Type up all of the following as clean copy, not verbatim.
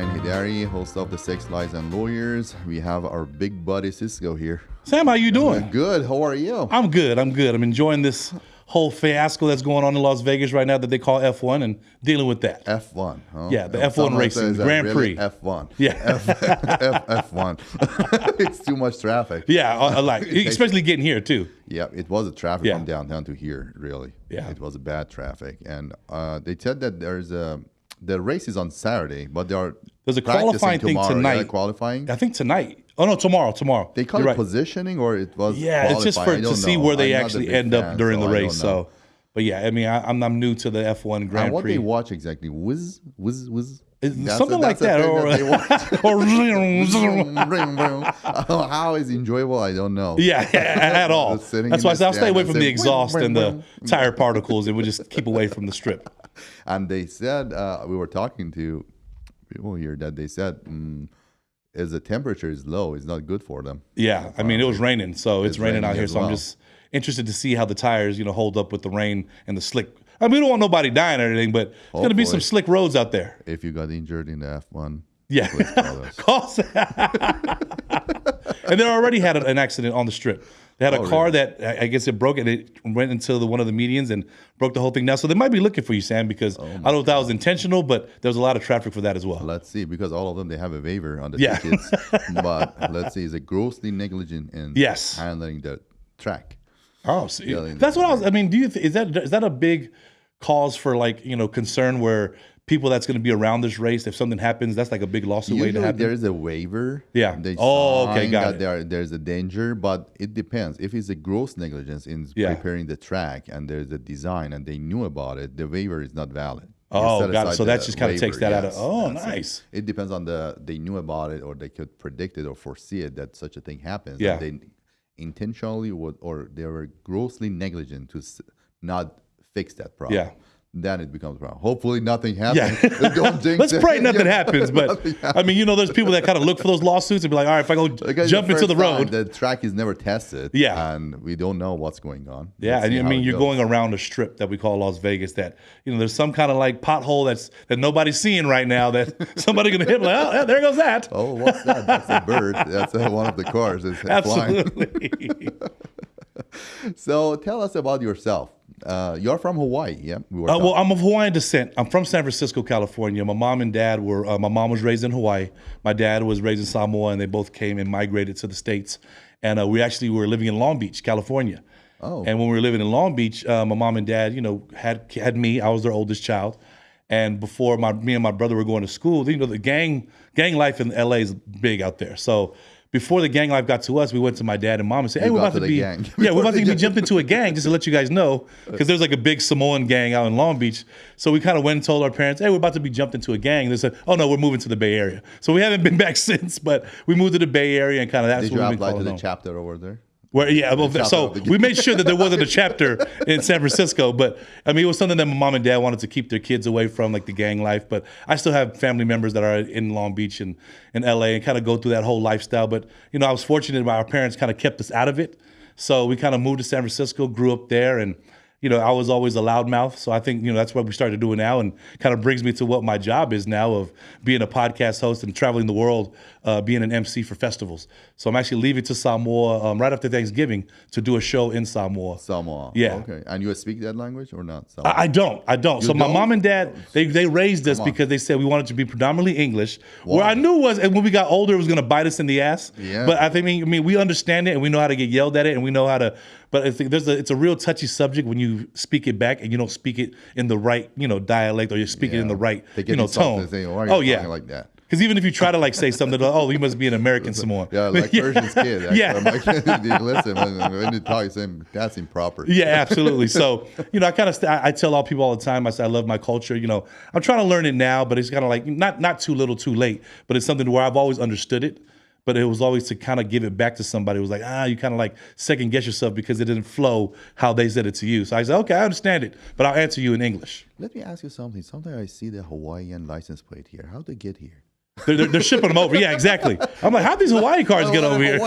Ryan Hidari, host of the Sex, Lies, and Lawyers. We have our big buddy Cisco here. Sam, how you doing? Good. How are you? I'm good. I'm enjoying this whole fiasco that's going on in Las Vegas right now that they call F1 and dealing with that. F1, huh? Yeah, the F1 racing, the Grand Prix. F1. Yeah. F1. It's too much traffic. Yeah, like especially getting here too. Yeah, it was a traffic from downtown to here, really. Yeah. It was a bad traffic. And they said that the race is on Saturday, but there's a qualifying thing tonight. Yeah, qualifying? I think tonight. Oh no, tomorrow. They call it positioning, or it was it's just to see where they actually end up during the race. So, but yeah, I mean, I'm new to the F1 Grand Prix. And what they watch exactly? Whiz. Something like that, or how is enjoyable? I don't know. Yeah, at all. That's why I said I'll stay away from the exhaust and the tire particles, and we'll just keep away from the strip. And they said we were talking to people here that they said as the temperature is low, it's not good for them. Yeah, I mean it was raining, so it's raining out here. So I'm just interested to see how the tires, hold up with the rain and the slick. I mean, we don't want nobody dying or anything, but it's going to be some slick roads out there. If you got injured in the F1, yeah, call us. And they already had an accident on the strip. They had a car that I guess it broke and it went into one of the medians and broke the whole thing down. So they might be looking for you, Sam, because I don't know if that was intentional, but there was a lot of traffic for that as well. Let's see, because all of them, they have a waiver on the tickets. But let's see, is it grossly negligent in handling the track? Oh, so that's what I was. I mean, is that a big cause for concern where people that's going to be around this race, if something happens, that's like a big lawsuit waiting to happen? There's a waiver. Yeah. They got it. There's a danger, but it depends. If it's a gross negligence in preparing the track and there's a design and they knew about it, the waiver is not valid. Oh, got it. So that just kind of takes that out of. Oh, nice. It depends on they knew about it or they could predict it or foresee it that such a thing happens. Yeah. And they intentionally or they were grossly negligent to not fix that problem. Yeah. Then it becomes a problem. Hopefully nothing happens. Yeah. Don't jinx Let's pray nothing happens. But I mean, there's people that kind of look for those lawsuits and be like, all right, if I go jump into the road. The track is never tested. Yeah. And we don't know what's going on. Yeah. And I mean, you're going around a strip that we call Las Vegas that, there's some kind of like pothole that nobody's seeing right now that somebody's going to hit like, oh, there goes that. Oh, what's that? That's a bird. That's one of the cars. It's Absolutely. So tell us about yourself. You're from Hawaii, yeah? Well, I'm of Hawaiian descent. I'm from San Francisco, California. My mom and dad were. My mom was raised in Hawaii. My dad was raised in Samoa, and they both came and migrated to the States. And we actually were living in Long Beach, California. Oh. And when we were living in Long Beach, my mom and dad, had me. I was their oldest child. And before me and my brother were going to school, the gang life in LA is big out there. So before the gang life got to us, we went to my dad and mom and said, "Hey, we're about to be jumped into a gang, just to let you guys know, because there's like a big Samoan gang out in Long Beach." So we kind of went and told our parents, "Hey, we're about to be jumped into a gang." And they said, "Oh no, we're moving to the Bay Area." So we haven't been back since, but we moved to the Bay Area and kind of that's Did what you we've been apply to the home. chapter over there? So we made sure that there wasn't a chapter in San Francisco, but I mean, it was something that my mom and dad wanted to keep their kids away from, like the gang life. But I still have family members that are in Long Beach and in LA and kind of go through that whole lifestyle. But, I was fortunate that our parents kind of kept us out of it. So we kind of moved to San Francisco, grew up there, and I was always a loudmouth. So I think, that's what we started doing now and kind of brings me to what my job is now of being a podcast host and traveling the world, being an MC for festivals. So I'm actually leaving to Samoa right after Thanksgiving to do a show in Samoa. Samoa. Yeah. Okay. And you speak that language or not? Samoa? I don't. So my mom and dad, they raised us because they said we wanted to be predominantly English. Wow. What I knew was, and when we got older, it was going to bite us in the ass. Yeah. But I mean, we understand it and we know how to get yelled at it and we know how to. But I think it's a real touchy subject when you speak it back and you don't speak it in the right, dialect, or you speak it in the right, tone. Say, like that. Because even if you try to say something, you must be an American Samoan. Yeah, like Persian's kid. Yeah. Listen, when you talk, you say that's improper. Yeah, absolutely. So, I tell all people all the time, I say I love my culture. I'm trying to learn it now, but it's kind of like not too little, too late. But it's something where I've always understood it. But it was always to kind of give it back to somebody. It was like, you kind of second guess yourself because it didn't flow how they said it to you. So I said, okay, I understand it, but I'll answer you in English. Let me ask you something. Sometimes I see the Hawaiian license plate here. How they get here? They're shipping them over. Yeah, exactly. I'm like, how these Hawaii cars get over here?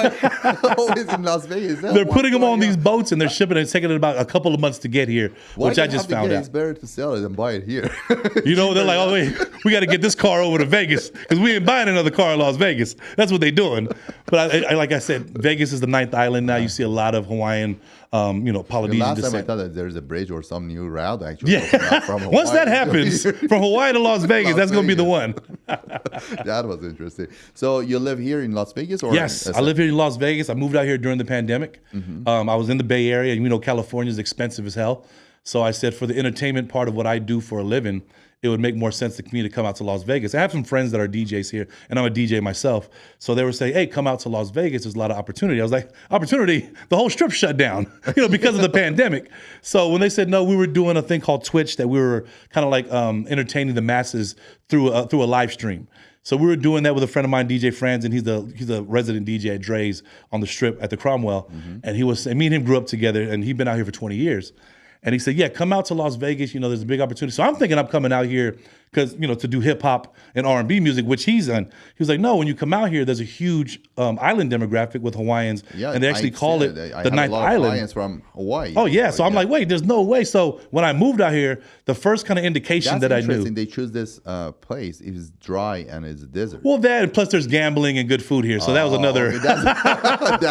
Always in Las Vegas. They're putting them on these boats and they're shipping it. It's taking it about a couple of months to get here, which I just found out. It's better to sell it than buy it here. They're like, oh wait, we got to get this car over to Vegas because we ain't buying another car in Las Vegas. That's what they're doing. But I like I said, Vegas is the 9th island now. You see a lot of Hawaiian, Polynesian last descent. time I thought that there's a bridge or some new route actually. Yeah. From Hawaii. Once that happens, from Hawaii to Las Vegas, that's going to be the one. That was interesting. So you live here in Las Vegas? Or Yes, I live here in Las Vegas. I moved out here during the pandemic. I was in the Bay Area, and California is expensive as hell. So I said for the entertainment part of what I do for a living, it would make more sense to me to come out to Las Vegas. I have some friends that are DJs here, and I'm a DJ myself. So they were saying, hey, come out to Las Vegas. There's a lot of opportunity. I was like, opportunity? The whole strip shut down, because of the pandemic. So when they said no, we were doing a thing called Twitch that we were kind of like entertaining the masses through a live stream. So we were doing that with a friend of mine, DJ Franz, and he's a resident DJ at Dre's on the Strip at the Cromwell. And me and him grew up together, and he'd been out here for 20 years. And he said, yeah, come out to Las Vegas. There's a big opportunity. So I'm thinking I'm coming out here because, to do hip hop and R&B music, which he's done. He was like, no, when you come out here, there's a huge island demographic with Hawaiians. Yeah, and they actually call it the 9th island. Hawaiians from Hawaii. Oh, yeah. So I'm like, wait, there's no way. So when I moved out here, the first kind of indication that I knew. They choose this place. It's dry and it's a desert. Well, that, and plus there's gambling and good food here. So that was another.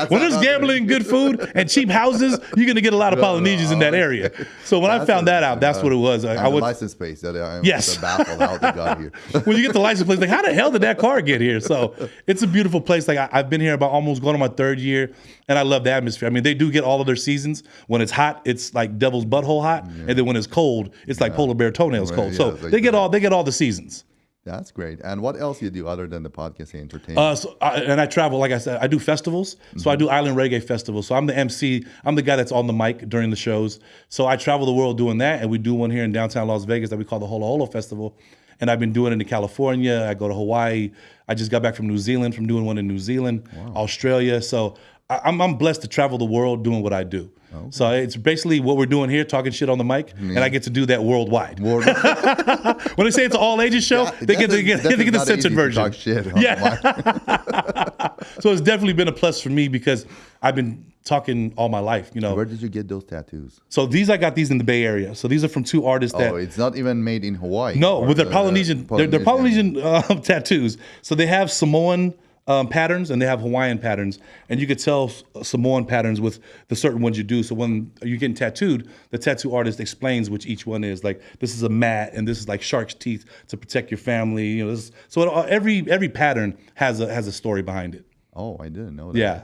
When there's gambling and good food and cheap houses, you're going to get a lot of Polynesians in that area. So when I found that out, that's what it was. I would license plate. Yes. Baffled how they got here. When you get the license plate, like, how the hell did that car get here? So it's a beautiful place. Like I've been here about almost going on my 3rd year, and I love the atmosphere. I mean, they do get all of their seasons. When it's hot, it's like devil's butthole hot, and then when it's cold, it's like polar bear toenails cold. So they get all the seasons. That's great. And what else do you do other than the podcasting entertainment? And I travel, like I said, I do festivals. So I do island reggae festivals. So I'm the MC. I'm the guy that's on the mic during the shows. So I travel the world doing that. And we do one here in downtown Las Vegas that we call the Holo Holo Festival. And I've been doing it in California. I go to Hawaii. I just got back from New Zealand from doing one in New Zealand, Australia. So I'm blessed to travel the world doing what I do. Okay. So it's basically what we're doing here, talking shit on the mic, and I get to do that worldwide. When they say it's an all ages show, they get the censored version. Talk shit on the mic. So it's definitely been a plus for me because I've been talking all my life. Where did you get those tattoos? So I got these in the Bay Area. So these are from 2 artists that. Oh, it's not even made in Hawaii. No, with their Polynesian. They're Polynesian tattoos. So they have Samoan patterns and they have Hawaiian patterns, and you could tell Samoan patterns with the certain ones you do. So when you're getting tattooed, the tattoo artist explains which each one is. Like, this is a mat, and this is like shark's teeth to protect your family. Every pattern has a story behind it. Oh, I didn't know that. Yeah.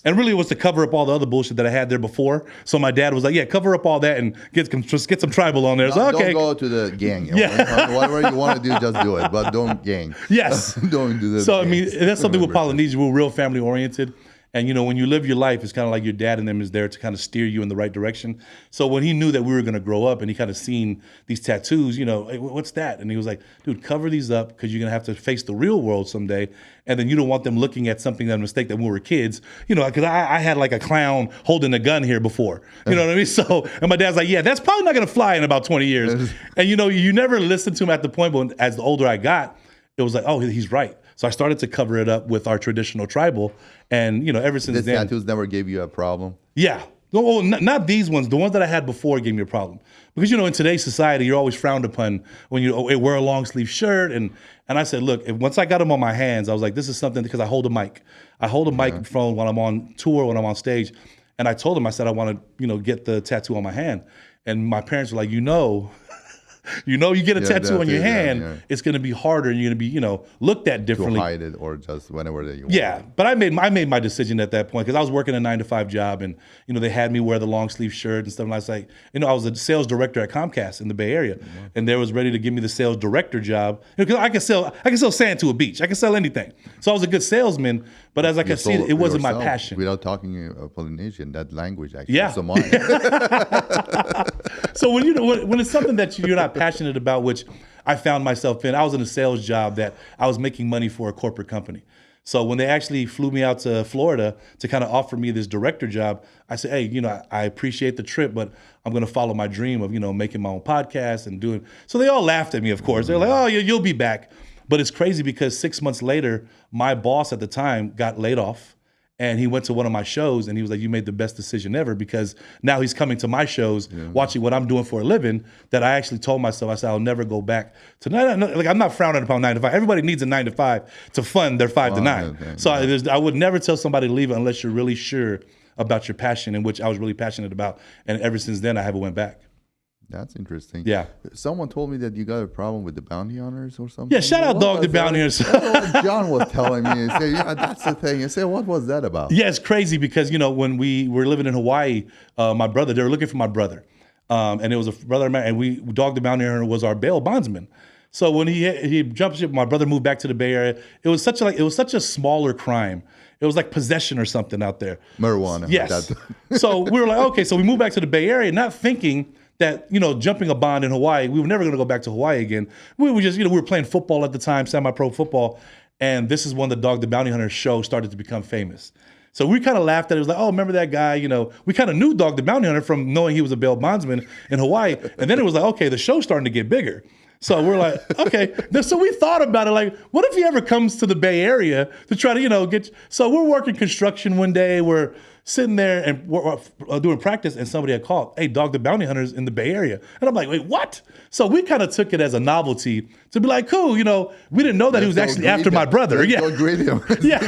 And really, it was to cover up all the other bullshit that I had there before. So my dad was like, "Yeah, cover up all that and get some tribal on there." So, okay, don't go to the gang. Yeah. Whatever you want to do, just do it, but don't gang. Yes, don't do this. So I mean, that's something with Polynesia. We're real family oriented. And, when you live your life, it's kind of like your dad and them is there to kind of steer you in the right direction. So when he knew that we were going to grow up and he kind of seen these tattoos, hey, what's that? And he was like, dude, cover these up because you're going to have to face the real world someday. And then you don't want them looking at something that mistake that when we were kids, because I had like a clown holding a gun here before. You know what I mean? So, and my dad's like, yeah, that's probably not going to fly in about 20 years. And, you never listened to him at the point, but as the older I got, it was like, oh, he's right. So I started to cover it up with our traditional tribal. And, ever since then. Tattoos never gave you a problem? Yeah. No, not these ones. The ones that I had before gave me a problem. Because, in today's society, you're always frowned upon when you wear a long sleeve shirt. And I said, look, once I got them on my hands, I was like, this is something, because I hold a mic. I hold a microphone when I'm on tour, when I'm on stage. And I told them, I said, I want to, get the tattoo on my hand. And my parents were like, you get a tattoo on your hand, it's going to be harder and you're going to be, looked at differently. To hide it or just whenever you want. Yeah, but I made my decision at that point because I was working a 9-to-5 job and, they had me wear the long sleeve shirt and stuff. And I was like, I was a sales director at Comcast in the Bay Area, and they was ready to give me the sales director job because I can sell sand to a beach. I can sell anything. So I was a good salesman, but as I could see, it wasn't my passion. Without talking Polynesian, that language actually. Yeah. So when it's something that you're not passionate about, which I found myself in, I was in a sales job that I was making money for a corporate company. So when they actually flew me out to Florida to kind of offer me this director job, I said, hey, I appreciate the trip, but I'm going to follow my dream of, making my own podcast and doing. So they all laughed at me, of course. They're like, oh, you'll be back. But it's crazy because 6 months later, my boss at the time got laid off. And he went to one of my shows and he was like, you made the best decision ever, because now he's coming to my shows, watching what I'm doing for a living, that I actually told myself, I said, I'll never go back to, like, I'm not frowning upon 9 to 5. Everybody needs a 9 to 5 to fund their 5 to 9. Okay. So I would never tell somebody to leave it unless you're really sure about your passion, in which I was really passionate about. And ever since then, I haven't went back. That's interesting. Yeah. Someone told me that you got a problem with the bounty hunters or something. Yeah, shout out Dog the Bounty Hunters. That's what John was telling me. He said, yeah, that's the thing. I said, what was that about? Yeah, it's crazy because, when we were living in Hawaii, my brother, they were looking for my brother. And it was a brother of mine, and Dog the Bounty Hunter was our bail bondsman. So when he jumped ship, my brother moved back to the Bay Area. It was such a smaller crime. It was like possession or something out there. Marijuana. Yes. So we were like, okay, so we moved back to the Bay Area, not thinking that, jumping a bond in Hawaii, we were never going to go back to Hawaii again. We were just, we were playing football at the time, semi-pro football. And this is when the Dog the Bounty Hunter show started to become famous. So we kind of laughed at it. It was like, oh, remember that guy? We kind of knew Dog the Bounty Hunter from knowing he was a bail bondsman in Hawaii. And then it was like, okay, the show's starting to get bigger. So we're like, okay. So we thought about it, like, what if he ever comes to the Bay Area to try to, get. So we're working construction one day. We're sitting there and we're doing practice, and somebody had called, hey, Dog the Bounty Hunter's in the Bay Area. And I'm like, wait, what? So we kind of took it as a novelty to be like, cool, we didn't know that he was actually after my brother. Yeah. Don't greet him. Yeah.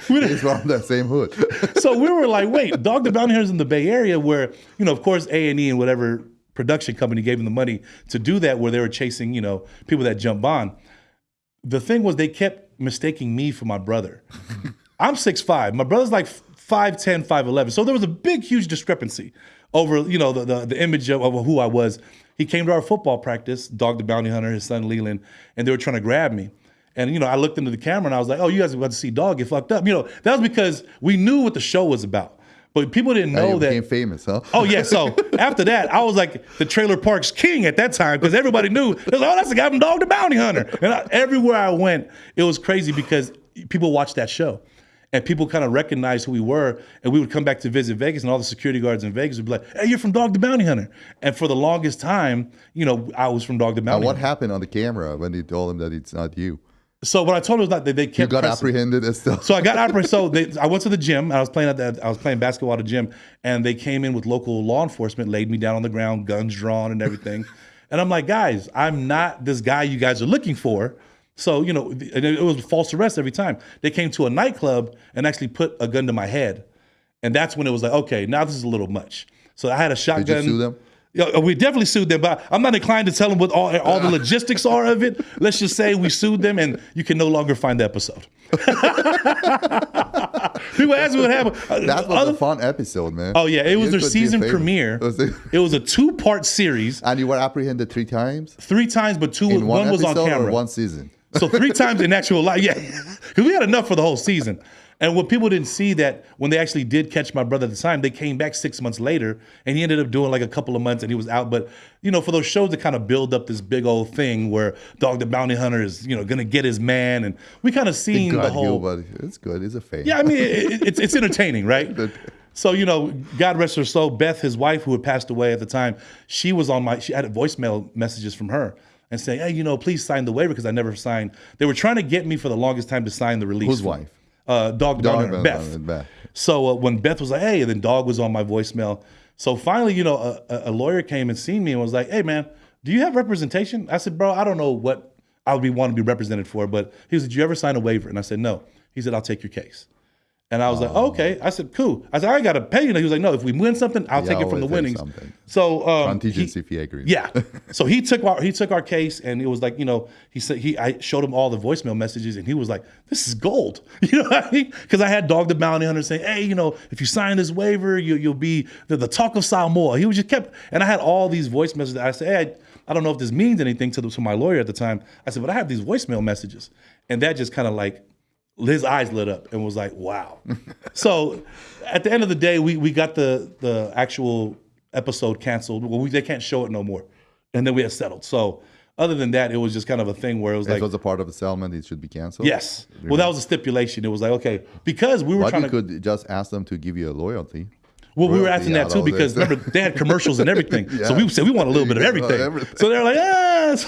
He's from that same hood. So we were like, wait, Dog the Bounty Hunter's in the Bay Area, where, of course, A&E and whatever production company gave him the money to do that, where they were chasing, people that jump on. The thing was, they kept mistaking me for my brother. I'm 6'5". My brother's like 5'10", 5'11". So there was a big, huge discrepancy over, the image of who I was. He came to our football practice, Dog the Bounty Hunter, his son Leland, and they were trying to grab me. And, I looked into the camera and I was like, oh, you guys are about to see Dog get fucked up. That was because we knew what the show was about. But people didn't know that. Became famous, huh? Oh, yeah. So after that, I was like the trailer park's king at that time, because everybody knew. It was like, oh, that's the guy from Dog the Bounty Hunter. And everywhere I went, it was crazy because people watched that show. And people kind of recognized who we were. And we would come back to visit Vegas, and all the security guards in Vegas would be like, hey, you're from Dog the Bounty Hunter. And for the longest time, I was from Dog the Bounty Hunter. What happened on the camera when they told him that it's not you? So what I told him was that they kept. You got pressing. apprehended and stuff. So I got apprehended. So I went to the gym. I was playing basketball at the gym, and they came in with local law enforcement, laid me down on the ground, guns drawn and everything. And I'm like, guys, I'm not this guy you guys are looking for. So and it was false arrest every time. They came to a nightclub and actually put a gun to my head, and that's when it was like, okay, now this is a little much. So I had a shotgun. Did you sue them? Yeah, we definitely sued them, but I'm not inclined to tell them what all the logistics are of it. Let's just say we sued them, and you can no longer find the episode. People ask me what happened. That was a fun episode, man. Oh, yeah. It was their season premiere. It was a 2-part series. And you were apprehended 3 times? 3 times, but one was on camera. Or 1 season? So 3 times in actual life. Yeah. Because we had enough for the whole season. And what people didn't see, that when they actually did catch my brother at the time, they came back 6 months later, and he ended up doing like a couple of months, and he was out. But, for those shows that kind of build up this big old thing where Dog the Bounty Hunter is, going to get his man. And we kind of seen the whole. But it's good. It's a fame. Yeah, I mean, it's entertaining, right? So, God rest her soul, Beth, his wife, who had passed away at the time, she had voicemail messages from her and saying, hey, please sign the waiver, because I never signed. They were trying to get me for the longest time to sign the release. Whose wife? Dog Beth. So when Beth was like, hey, and then Dog was on my voicemail. So finally, a lawyer came and seen me and was like, hey, man, do you have representation? I said, bro, I don't know what I would want to be represented for, but he said, did you ever sign a waiver? And I said, no. He said, I'll take your case. And I was like, okay. I said, cool. I said, I ain't got to pay you. He was like, no, if we win something, I'll take it from the winnings. So contingency fee agreement. Yeah. So he took our case, and it was like, he said I showed him all the voicemail messages, and he was like, this is gold. You know what I mean? Because I had Dog the Bounty Hunter saying, hey, if you sign this waiver, you'll be the talk of Samoa. He was just kept, and I had all these voice messages that I said, hey, I don't know if this means anything to my lawyer at the time. I said, but I have these voicemail messages, and that just kind of like. His eyes lit up and was like, wow. So at the end of the day, we got the actual episode canceled. Well, they can't show it no more. And then we had settled. So other than that, it was just kind of a thing where it was like. It was a part of the settlement, it should be canceled? Yes. Well, that was a stipulation. It was like, okay, because we were trying to. You could just ask them to give you a loyalty. Well, we were asking that too because remember they had commercials and everything. So we said we want a little bit of everything. So they're like,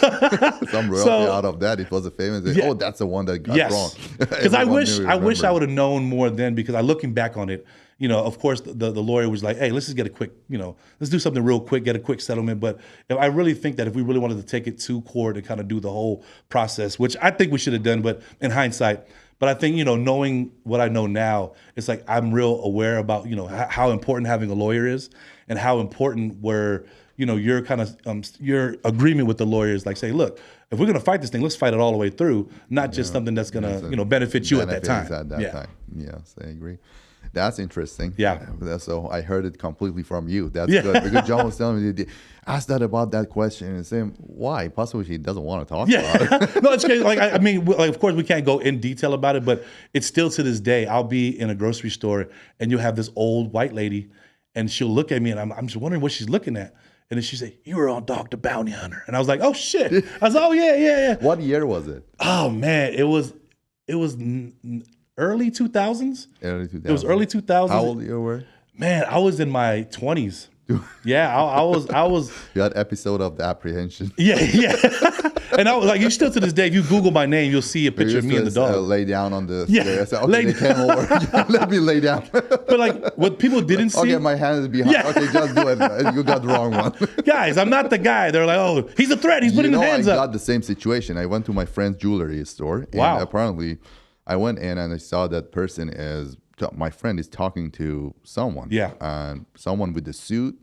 some royalty out of that. It was a famous. Oh, that's the one that got wrong. Because I wish I would have known more then. Because looking back on it, of course the lawyer was like, hey, let's just get a quick, let's do something real quick, get a quick settlement. But I really think that if we really wanted to take it to court and kind of do the whole process, which I think we should have done, but in hindsight. But I think, knowing what I know now, it's like I'm real aware about, how important having a lawyer is and how important your kind of your agreement with the lawyer is like, say, look, if we're going to fight this thing, let's fight it all the way through, not just something that's going to, benefit you at that time. Time. Yes, I agree. That's interesting. Yeah. So I heard it completely from you. That's good. Because John was telling me, ask that about that question and say, why? Possibly he doesn't want to talk about it. No, it's crazy. Like, of course we can't go in detail about it, but it's still to this day, I'll be in a grocery store and you'll have this old white lady and she'll look at me and I'm just wondering what she's looking at. And then she say, you were on Dog the Bounty Hunter. And I was like, oh shit. I was like, oh yeah. What year was it? Oh man, it was early 2000s. Early 2000s. It was early 2000s. How old you were? Man, I was in my 20s. Yeah, I was. You had episode of the apprehension. Yeah. And I was like, you still to this day, if you Google my name, you'll see a picture of me and the dog. Lay down on the stairs. I said, okay, they came over. Let me lay down. But like, what people didn't see. Okay, my hand is behind. Yeah. Okay, just do it. You got the wrong one. Guys, I'm not the guy. They're like, oh, he's a threat. He's putting his hands up. I got the same situation. I went to my friend's jewelry store. And apparently, I went in and I saw that person my friend is talking to someone. Yeah. And someone with a suit.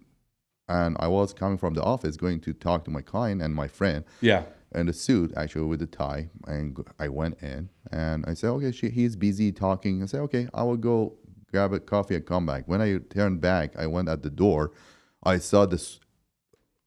And I was coming from the office going to talk to my client and my friend. Yeah. And the suit, actually, with the tie. And I went in and I said, okay, he's busy talking. I said, okay, I will go grab a coffee and come back. When I turned back, I went at the door. I saw the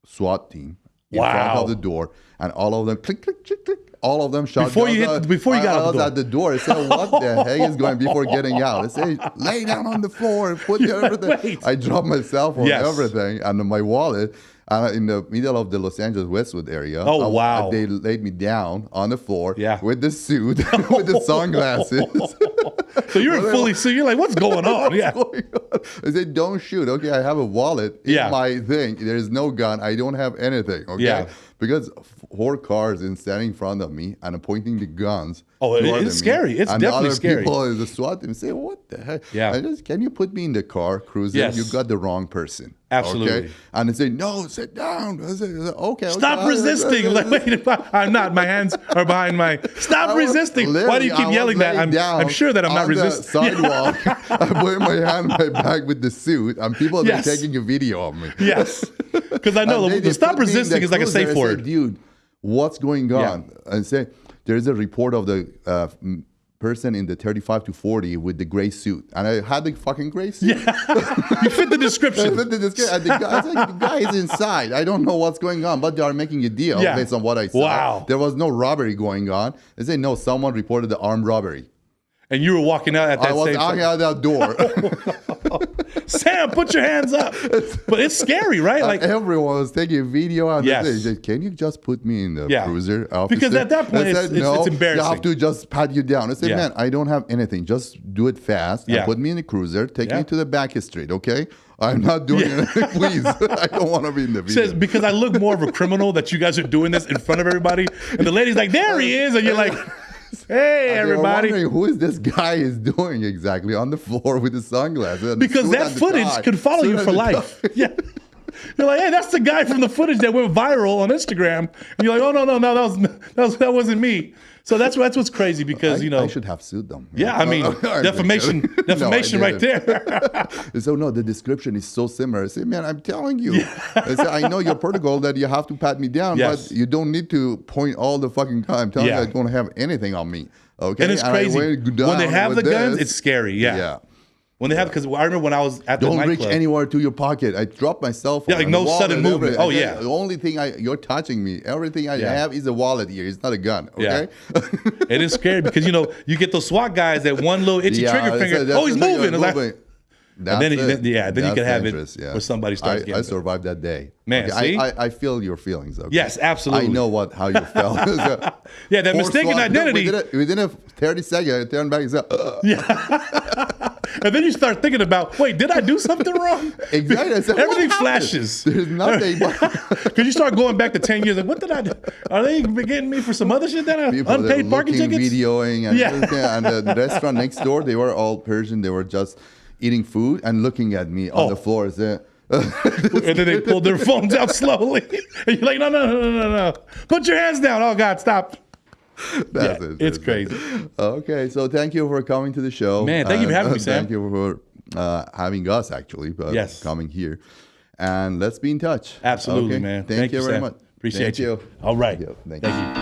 SWAT team in front of the door. And all of them, click, click, click, click. All of them shot. Before you got out the door. At the door. I said, what the heck is going before getting out? I said, lay down on the floor, put everything. Wait. I dropped my cell phone, everything, and my wallet. In the middle of the Los Angeles Westwood area. Oh, wow. They laid me down on the floor with the suit, with the sunglasses. So you're like, what's going on? What's going on? I said, don't shoot. Okay, I have a wallet in my thing. There is no gun. I don't have anything. Okay. Yeah. Because 4 cars standing in front of me and pointing the guns. Oh, it's scary. It's definitely scary. And other people in the SWAT team say, what the heck? Yeah. Can you put me in the car, cruising? Yes. You got the wrong person. Absolutely. Okay? And they say, no, sit down. I say, okay. Stop resisting. Like, wait, I'm not. My hands are behind my. Stop resisting. Why do you keep yelling that? I'm sure that I'm not resisting. On the sidewalk, I put my hand in my bag with the suit, and people are taking a video of me. Yes. Because I know the stop resisting is like a safe word. Dude, what's going on? And say, there's a report of the person in the 35 to 40 with the gray suit. And I had the fucking gray suit. Yeah. You fit the description. And the guy is inside. I don't know what's going on, but they are making a deal based on what I saw. Wow. There was no robbery going on. They say, no, someone reported the armed robbery. And you were walking out at that same time. I was out that door. Sam, put your hands up. But it's scary, right? Like everyone was taking a video on this. Said, can you just put me in the cruiser, officer? Because at that point, it's embarrassing. You have to just pat you down. I said, man, I don't have anything. Just do it fast and put me in the cruiser. Take me to the back street, okay? I'm not doing anything, please. I don't want to be in the video. Says, because I look more of a criminal that you guys are doing this in front of everybody. And the lady's like, there he is. And you're like... Hey, everybody. Who is this guy is doing exactly on the floor with the sunglasses? Because that footage could follow you for life. Yeah. You're like, hey, that's the guy from the footage that went viral on Instagram. And you're like, oh, no, that wasn't me. So that's what's crazy because, I should have sued them. Yeah, I mean, defamation right there. So, no, the description is so similar. I say, man, I'm telling you. I say, I know your protocol that you have to pat me down, but you don't need to point all the fucking time. I'm telling you, I don't have anything on me. Okay? And it's crazy. When they have the guns, it's scary. Yeah. When they have, because I remember when I was at the nightclub. Don't reach anywhere to your pocket. I dropped my cell phone. Yeah, like no sudden movement. Oh, yeah. The only thing you're touching me. Everything I have is a wallet here. It's not a gun. Okay. Yeah. It is scary because you get those SWAT guys that one little itchy trigger finger. Oh, he's moving. And then you can have it where somebody starts getting. I survived that day. Man, see? I feel your feelings. Okay? Yes, absolutely. I know how you felt. Yeah, that mistaken identity. Within a 30 seconds, I turned back and said, And then you start thinking about, wait, did I do something wrong? Exactly. I said, what Everything happened? flashes. There's nothing. Because you start going back to 10 years. Like, what did I do? Are they getting me for some other shit that People that unpaid were parking looking, tickets? videoing, and Yeah. everything. And the restaurant next door, they were all Persian. They were just eating food and looking at me on the floor. Saying, And then they pulled their phones out slowly. And you're like, no. Put your hands down. Oh, God, stop. That's Yeah, it. it's That's crazy. it. Okay, so thank you for coming to the show. Man, thank you for having me, Sam. Thank you for having us, actually, Yes. coming here. And let's be in touch. Absolutely, Okay? man. Thank you very Sam. much. Appreciate Thank you. All right. Thank you. Thank you.